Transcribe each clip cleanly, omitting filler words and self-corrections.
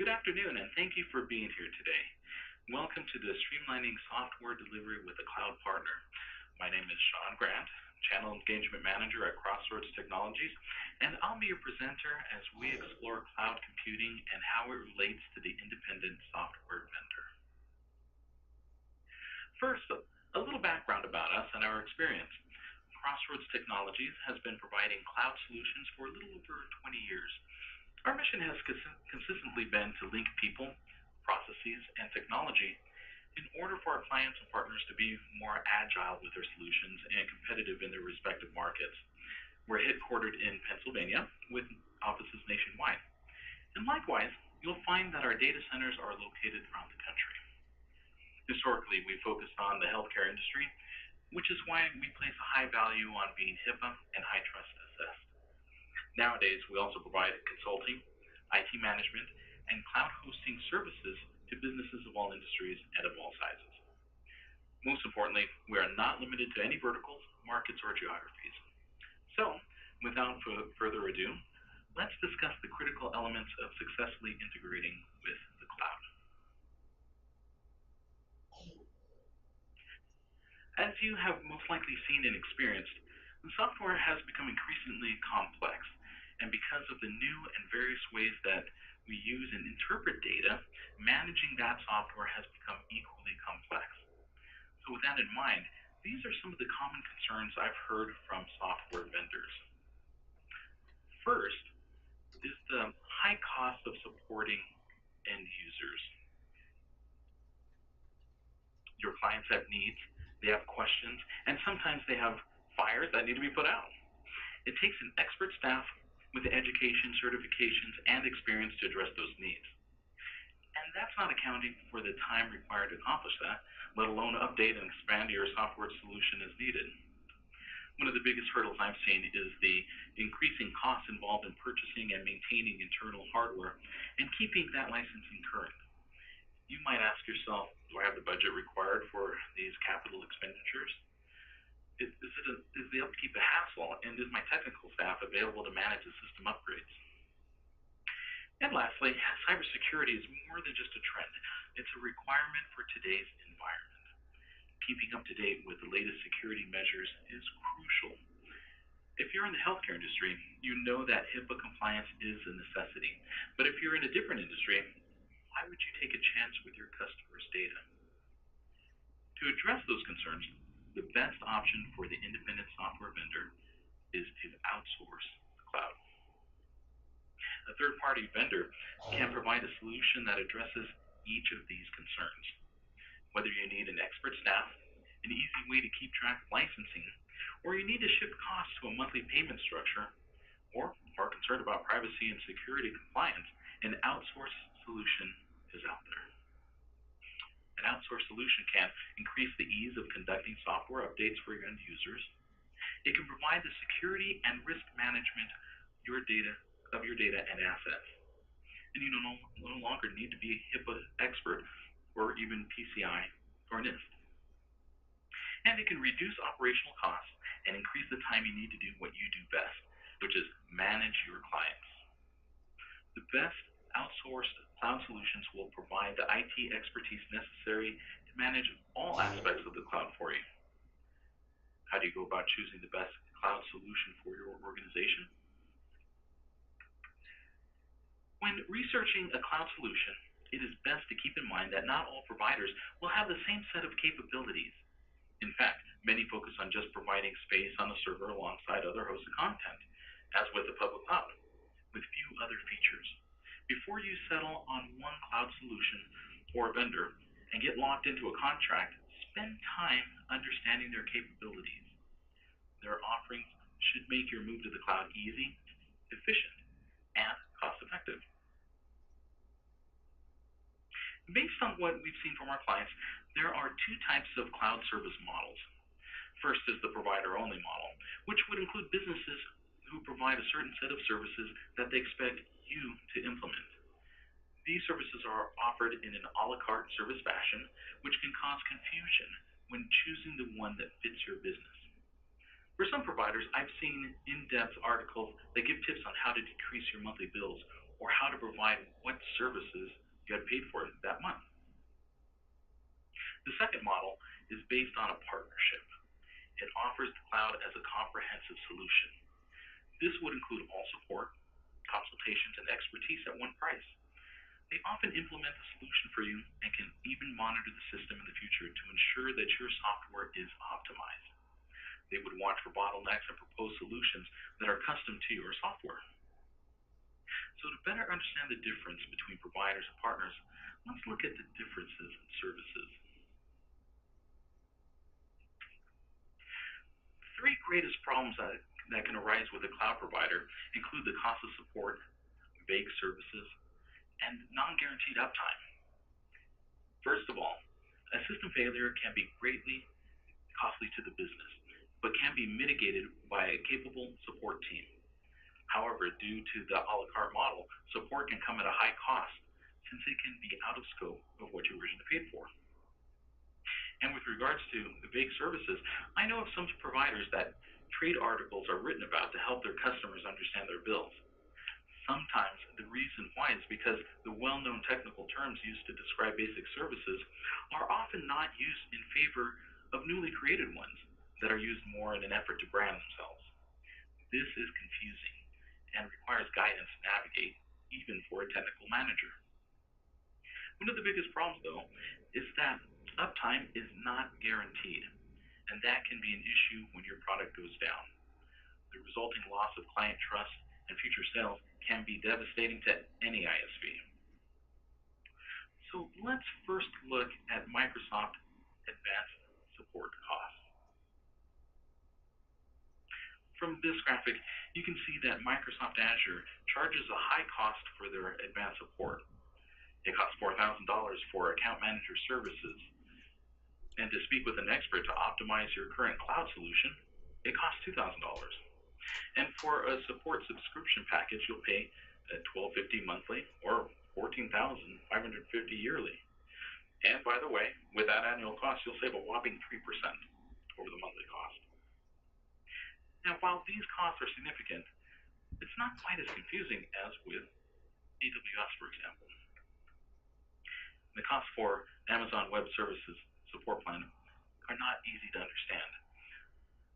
Good afternoon, and thank you for being here today. Welcome to the Streamlining Software Delivery with a Cloud Partner. My name is Sean Grant, Channel Engagement Manager at Crossroads Technologies, and I'll be your presenter as we explore cloud computing and how it relates to the independent software vendor. First, a little background about us and our experience. Crossroads Technologies has been providing cloud solutions for a little over 20 years. Our mission has consistently been to link people, processes, and technology in order for our clients and partners to be more agile with their solutions and competitive in their respective markets. We're headquartered in Pennsylvania with offices nationwide. And likewise, you'll find that our data centers are located around the country. Historically, we focused on the healthcare industry, which is why we place a high value on being HIPAA and high trust assessed. Nowadays, we also provide consulting, IT management, and cloud hosting services to businesses of all industries and of all sizes. Most importantly, we are not limited to any verticals, markets, or geographies. So, without further ado, let's discuss the critical elements of successfully integrating with the cloud. As you have most likely seen and experienced, the software has become increasingly complex, and because of the new and various ways that we use and interpret data, managing that software has become equally complex. So with that in mind, these are some of the common concerns I've heard from software vendors. First is the high cost of supporting end users. Your clients have needs, they have questions, and sometimes they have fires that need to be put out. It takes an expert staff with education, certifications, and experience to address those needs. And that's not accounting for the time required to accomplish that, let alone update and expand your software solution as needed. One of the biggest hurdles I've seen is the increasing costs involved in purchasing and maintaining internal hardware and keeping that licensing current. You might ask yourself, do I have the budget required for these capital expenditures? Is the upkeep a hassle, and is my technical staff available to manage the system upgrades? And lastly, cybersecurity is more than just a trend. It's a requirement for today's environment. Keeping up to date with the latest security measures is crucial. If you're in the healthcare industry, you know that HIPAA compliance is a necessity. But if you're in a different industry, why would you take a chance with your customers' data? To address those concerns, the best option for the independent software vendor is to outsource the cloud. A third-party vendor can provide a solution that addresses each of these concerns. Whether you need an expert staff, an easy way to keep track of licensing, or you need to shift costs to a monthly payment structure, or are concerned about privacy and security compliance, an outsourced solution is out there. An outsourced solution can increase the ease of conducting software updates for your end users. It can provide the security and risk management of your data and assets. And you no longer need to be a HIPAA expert or even PCI or NIST. And it can reduce operational costs and increase the time you need to do what you do best, which is manage your clients. The best outsourced cloud solutions will provide the IT expertise necessary to manage all aspects of the cloud for you. How do you go about choosing the best cloud solution for your organization? When researching a cloud solution, it is best to keep in mind that not all providers will have the same set of capabilities. In fact, many focus on just providing space on the server alongside other hosted content, as with the public cloud, with few other features. Before you settle on one cloud solution or vendor and get locked into a contract, spend time understanding their capabilities. Their offerings should make your move to the cloud easy, efficient, and cost-effective. Based on what we've seen from our clients, there are two types of cloud service models. First is the provider-only model, which would include businesses who provide a certain set of services that they expect you to implement. These services are offered in an a la carte service fashion, which can cause confusion when choosing the one that fits your business. For some providers, I've seen in-depth articles that give tips on how to decrease your monthly bills or how to provide what services you had paid for that month. The second model is based on a partnership. It offers the cloud as a comprehensive solution. This would include all support, consultations, and expertise at one price. They often implement the solution for you and can even monitor the system in the future to ensure that your software is optimized. They would watch for bottlenecks and propose solutions that are custom to your software. So to better understand the difference between providers and partners, let's look at the differences in services. Three greatest problems that can arise with a cloud provider include the cost of support, vague services, and non-guaranteed uptime. First of all, a system failure can be greatly costly to the business, but can be mitigated by a capable support team. However, due to the a la carte model, support can come at a high cost since it can be out of scope of what you originally paid for. And with regards to the vague services, I know of some providers that trade articles are written about to help their customers understand their bills. Sometimes the reason why is because the well-known technical terms used to describe basic services are often not used in favor of newly created ones that are used more in an effort to brand themselves. This is confusing and requires guidance to navigate, even for a technical manager. One of the biggest problems, though, is that uptime is not guaranteed, and that can be an issue when your product goes down. The resulting loss of client trust and future sales can be devastating to any ISV. So let's first look at Microsoft Advanced Support costs. From this graphic, you can see that Microsoft Azure charges a high cost for their advanced support. It costs $4,000 for account manager services. And to speak with an expert to optimize your current cloud solution, it costs $2,000. And for a support subscription package, you'll pay $12.50 monthly or $14,550 yearly. And by the way, with that annual cost, you'll save a whopping 3% over the monthly cost. Now, while these costs are significant, it's not quite as confusing as with AWS, for example. The costs for Amazon Web Services support plan are not easy to understand.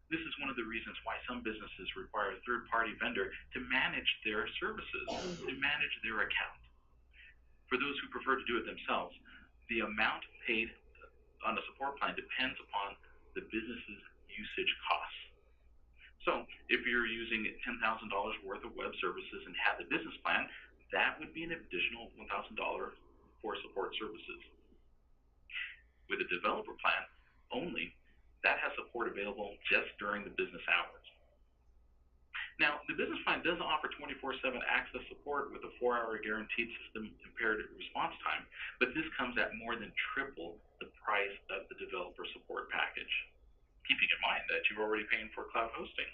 This is one of the reasons why some businesses require a third-party vendor to manage their services, to manage their account. For those who prefer to do it themselves, the amount paid on the support plan depends upon the business's usage costs. So if you're using $10,000 worth of web services and have the business plan, that would be an additional $1,000 for support services. With a developer plan only, that has support available just during the business hours. Now, the business plan does offer 24/7 access support with a 4-hour guaranteed system impaired response time, but this comes at more than triple the price of the developer support package, keeping in mind that you're already paying for cloud hosting.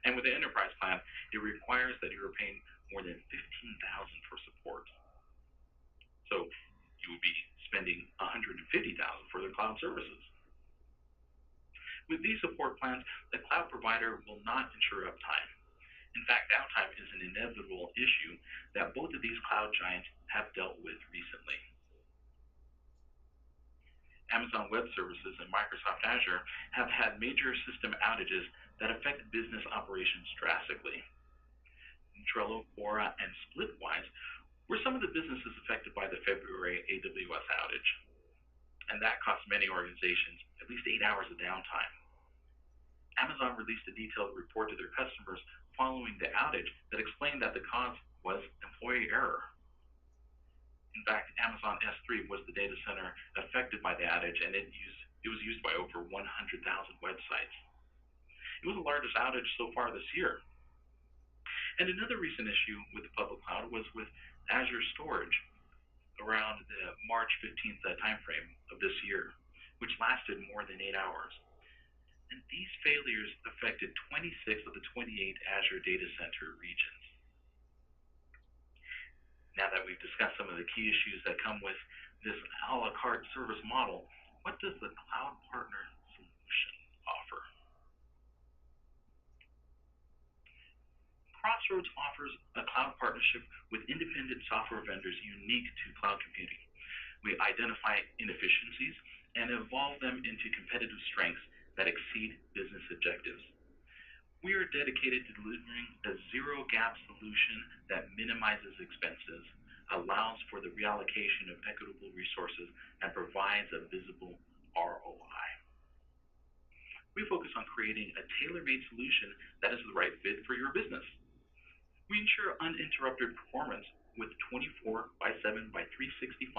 And with the enterprise plan, it requires that you are paying more than $15,000 for support. So you would be spending $150,000 for their cloud services. With these support plans, the cloud provider will not ensure uptime. In fact, downtime is an inevitable issue that both of these cloud giants have dealt with recently. Amazon Web Services and Microsoft Azure have had major system outages that affect business operations drastically. Trello, Quora, and Splitwise were some of the businesses affected by the February AWS outage, and that cost many organizations at least 8 hours of downtime. Amazon released a detailed report to their customers following the outage that explained that the cause was employee error. In fact, Amazon S3 was the data center affected by the outage, and it was used by over 100,000 websites. It was the largest outage so far this year. And another recent issue with the public cloud was with Azure storage around the March 15th timeframe of this year, which lasted more than 8 hours. And these failures affected 26 of the 28 Azure data center regions. Now that we've discussed some of the key issues that come with this a la carte service model, what does the cloud partner solution offer? Crossroads offers a cloud partnership with independent software vendors unique to cloud computing. We identify inefficiencies and evolve them into competitive strengths that exceed business objectives. We are dedicated to delivering a zero-gap solution that minimizes expenses, allows for the reallocation of equitable resources, and provides a visible ROI. We focus on creating a tailor-made solution that is the right fit for your business. We ensure uninterrupted performance with 24 by 7 by 365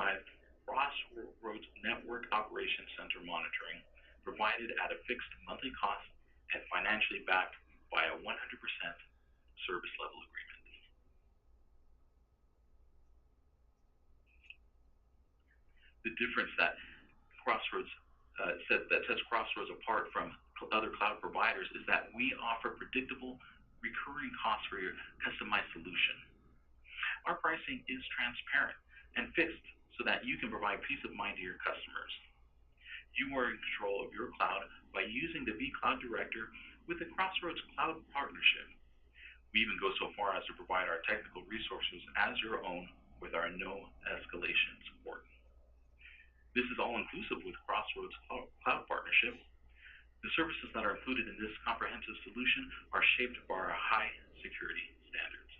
Crossroads Network Operations Center monitoring, provided at a fixed monthly cost and financially backed by a 100% service level agreement. The difference that sets Crossroads apart from other cloud providers is that we offer predictable recurring costs for your customized solution. Our pricing is transparent and fixed so that you can provide peace of mind to your customers. You are in control of your cloud by using the vCloud Director with the Crossroads Cloud partnership. We even go so far as to provide our technical resources as your own with our no escalation support. This is all inclusive with Crossroads Cloud partnership. The services that are included in this comprehensive solution are shaped by our high security standards.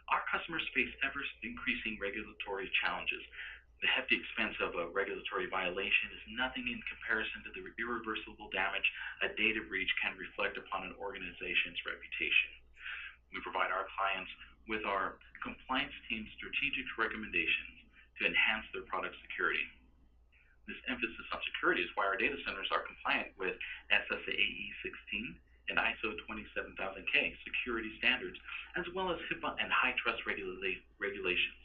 Our customers face ever-increasing regulatory challenges. The hefty expense of a regulatory violation is nothing in comparison to the irreversible damage a data breach can reflect upon an organization's reputation. We provide our clients with our compliance team's strategic recommendations to enhance their product security. This emphasis on security is why our data centers are compliant with SSAE 16 and ISO 27000K security standards, as well as HIPAA and high trust regulations.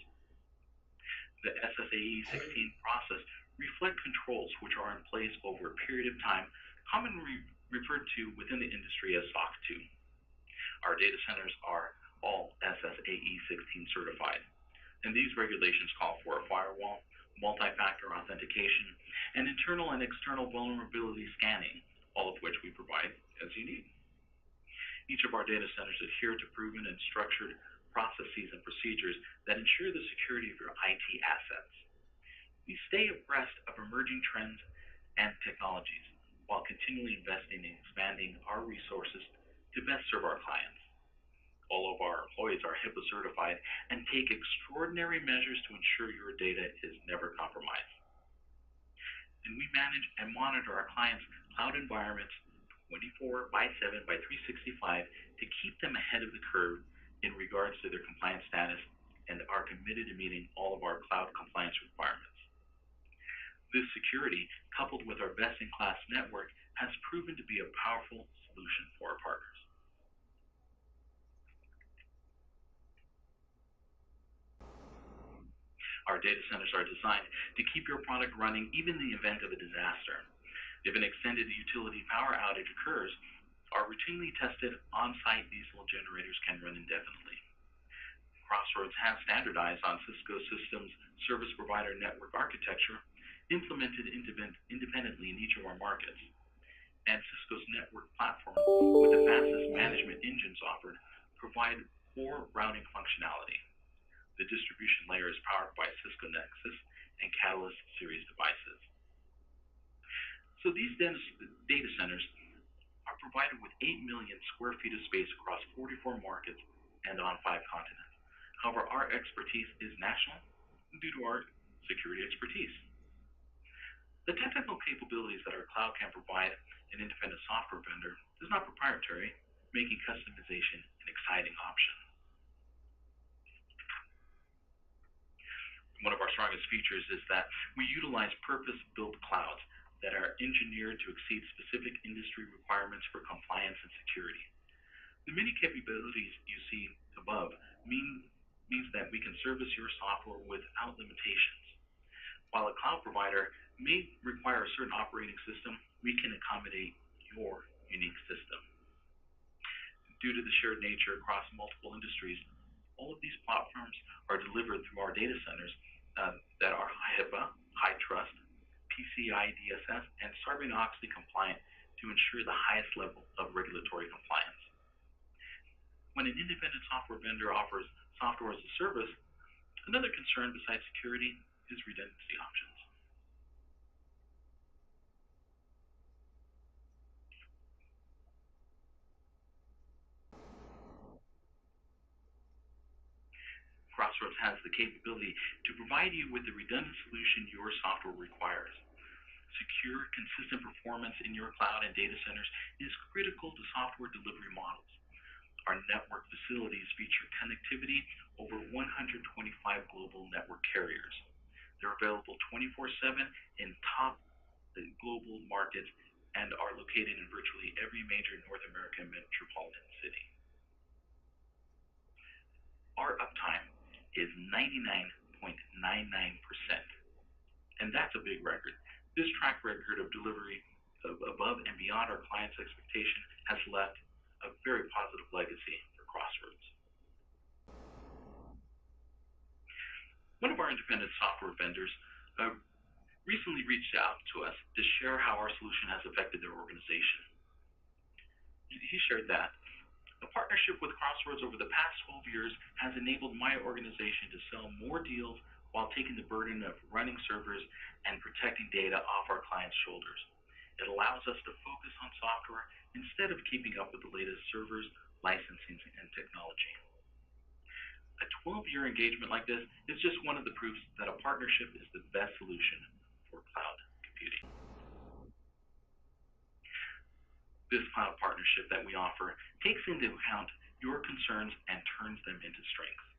The SSAE 16 process reflect controls which are in place over a period of time, commonly referred to within the industry as SOC 2. Our data centers are all SSAE 16 certified, and these regulations call for a firewall, multi-factor authentication, and internal and external vulnerability scanning, all of which we provide as you need. Each of our data centers adhere to proven and structured processes and procedures that ensure the security of your IT assets. We stay abreast of emerging trends and technologies while continually investing in expanding our resources to best serve our clients. All of our employees are HIPAA certified and take extraordinary measures to ensure your data is never compromised. And we manage and monitor our clients' cloud environments 24 by 7 by 365 to keep them ahead of the curve in regards to their compliance status and are committed to meeting all of our cloud compliance requirements. This security, coupled with our best-in-class network, has proven to be a powerful solution for our partners. Our data centers are designed to keep your product running even in the event of a disaster. If an extended utility power outage occurs, our routinely tested on-site diesel generators can run indefinitely. Crossroads has standardized on Cisco Systems Service Provider Network Architecture, implemented independently in each of our markets, and Cisco's network platform with the fastest management engines offered provide core routing functionality. The distribution layer is powered by Cisco Nexus and Catalyst series devices. So these data centers are provided with 8 million square feet of space across 44 markets and on 5 continents. However, our expertise is national due to our security expertise. The technical capabilities that our cloud can provide an independent software vendor is not proprietary, making customization an exciting option. One of our strongest features is that we utilize purpose-built clouds that are engineered to exceed specific industry requirements for compliance and security. The many capabilities you see above means that we can service your software without limitations. While a cloud provider may require a certain operating system, we can accommodate your unique system. Due to the shared nature across multiple industries, all of these platforms are delivered through our data centers that are HIPAA, high trust, PCI DSS, and Sarbanes-Oxley compliant to ensure the highest level of regulatory compliance. When an independent software vendor offers software as a service, another concern besides security is redundancy options. Crossroads has the capability to provide you with the redundant solution your software requires. Secure, consistent performance in your cloud and data centers is critical to software delivery models. Our network facilities feature connectivity over 125 global network carriers. They're available 24/7 in top global markets and are located in virtually every major North American metropolitan city. Our uptime is 99.99%, and that's a big record. This track record of delivery above and beyond our clients' expectation has left a very positive legacy for Crossroads. One of our independent software vendors recently reached out to us to share how our solution has affected their organization. He shared that a partnership with Crossroads over the past 12 years has enabled my organization to sell more deals while taking the burden of running servers and protecting data off our clients' shoulders. It allows us to focus on software instead of keeping up with the latest servers, licensing, and technology. A 12-year engagement like this is just one of the proofs that a partnership is the best solution for cloud computing. This cloud partnership that we offer takes into account your concerns and turns them into strengths.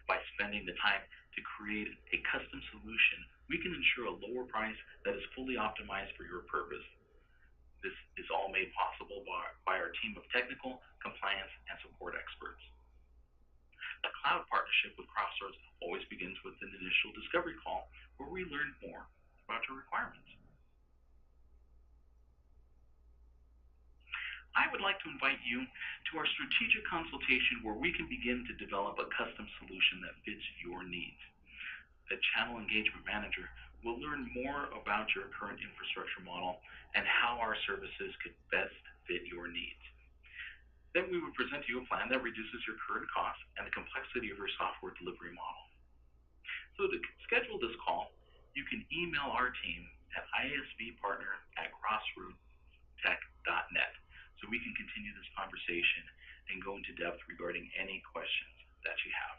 By spending the time to create a custom solution, we can ensure a lower price that is fully optimized for your purpose. This is all made possible by our team of technical, compliance, and support experts. A cloud partnership with Crossroads always begins with an initial discovery call where we learn more about your requirements. I would like to invite you to our strategic consultation where we can begin to develop a custom solution that fits your needs. A channel engagement manager will learn more about your current infrastructure model and how our services could best fit your needs. Then we would present to you a plan that reduces your current costs and the complexity of your software delivery model. So to schedule this call, you can email our team at isvpartner@crossroadstech.net so we can continue this conversation and go into depth regarding any questions that you have.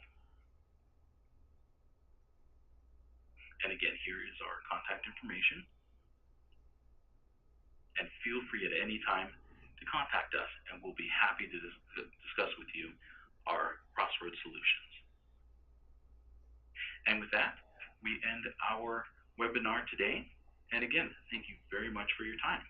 And again, here is our contact information. And feel free at any time to contact us, and we'll be happy to discuss with you our Crossroads solutions. And with that, we end our webinar today. And again, thank you very much for your time.